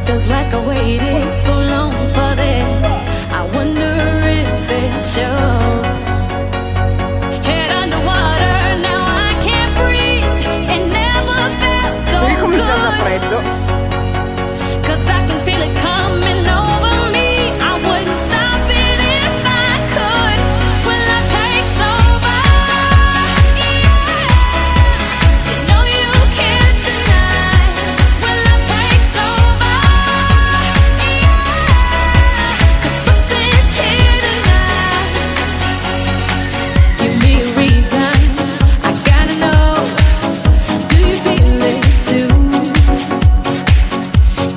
Feels like I waited so long for this. I wonder if it shows. Head underwater, now I can't breathe. It never felt so good. Ricomincia da freddo. 'Cause I can feel it coming over me. I wouldn't stop it if I could. Will I take over? Yeah. You know you can't deny. Will I take over? Yeah. 'Cause something's here tonight. Give me a reason. I gotta know. Do you feel it too?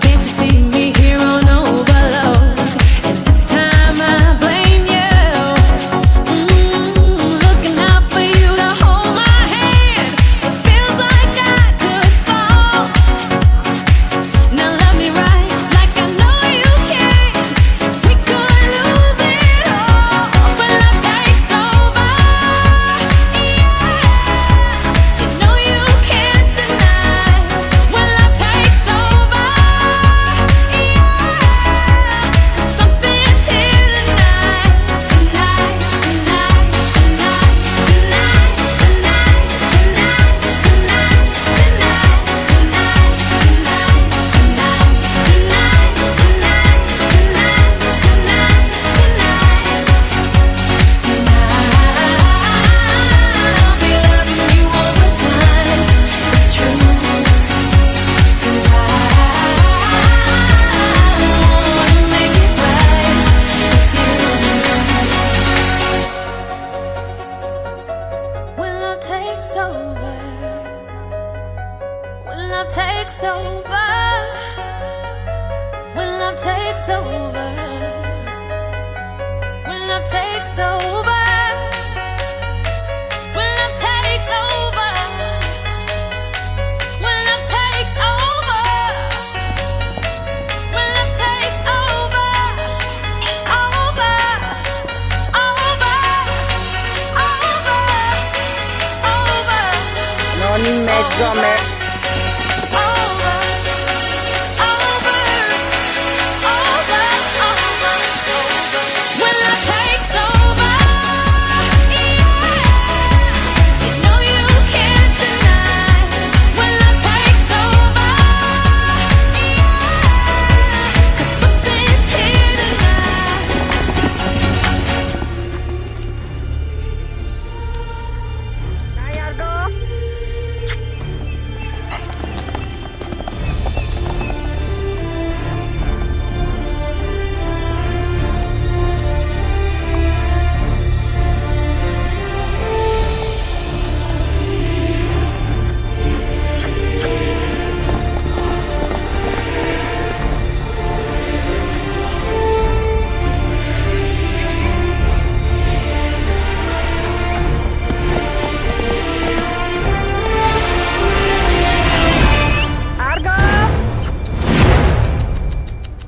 Can't you see me here on overload? And this time I blame you. Looking out for you to hold my hand. It feels like I could fall. Now love me right, like I know you can. We could lose it all. Will I take over? Yeah. You know you can't deny. Will I take over? Something's here tonight, tonight, tonight, tonight, tonight, tonight, tonight, tonight, tonight, tonight, tonight, tonight, I'll be loving you all the time. It's true. 'Cause I wanna make it right with you. When love takes over, when love takes over, when love takes over, when love takes over, when love takes over, when love takes over, when love takes over, over, over, Non in mezzo a me. When love takes over, yeah. You know you can't deny. When love takes over, yeah. 'Cause something's here tonight. Dai Argo. Argo.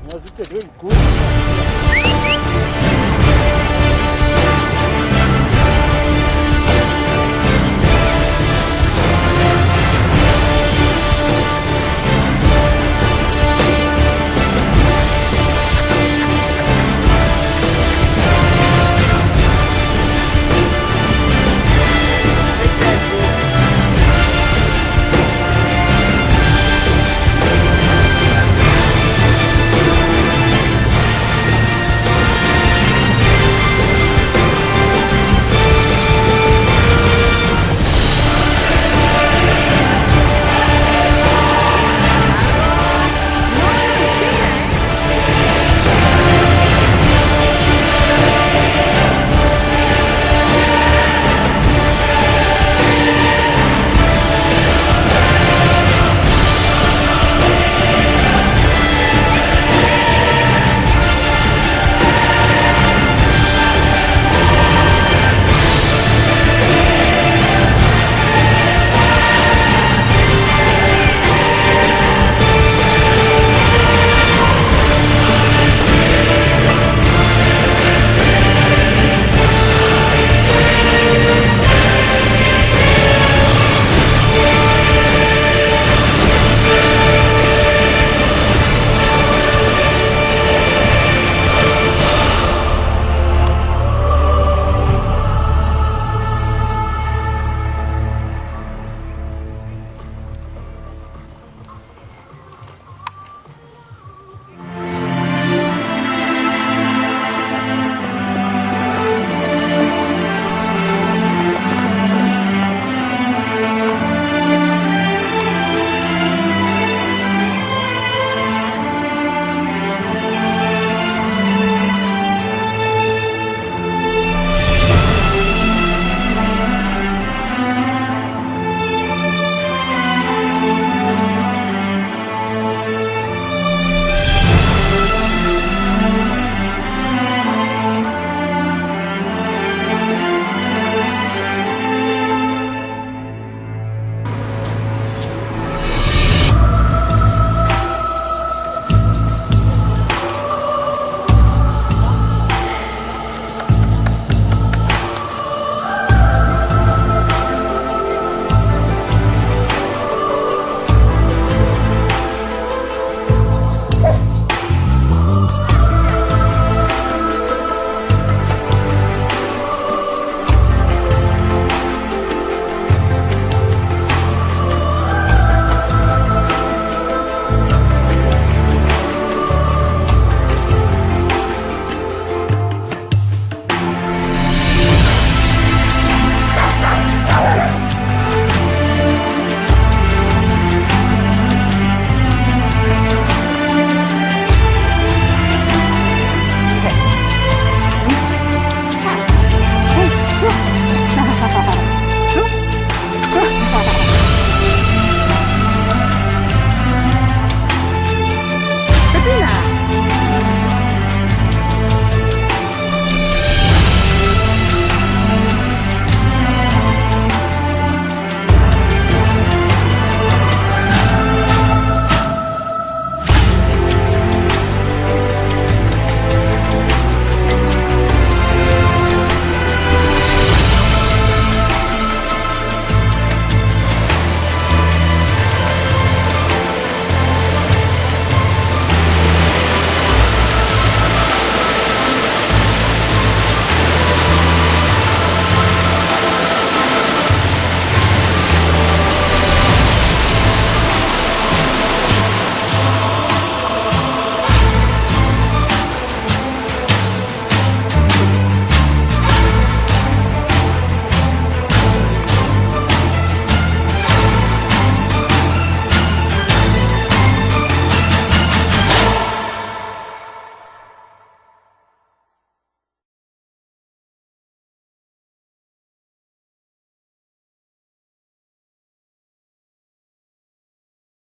Ma tutte e due il culo.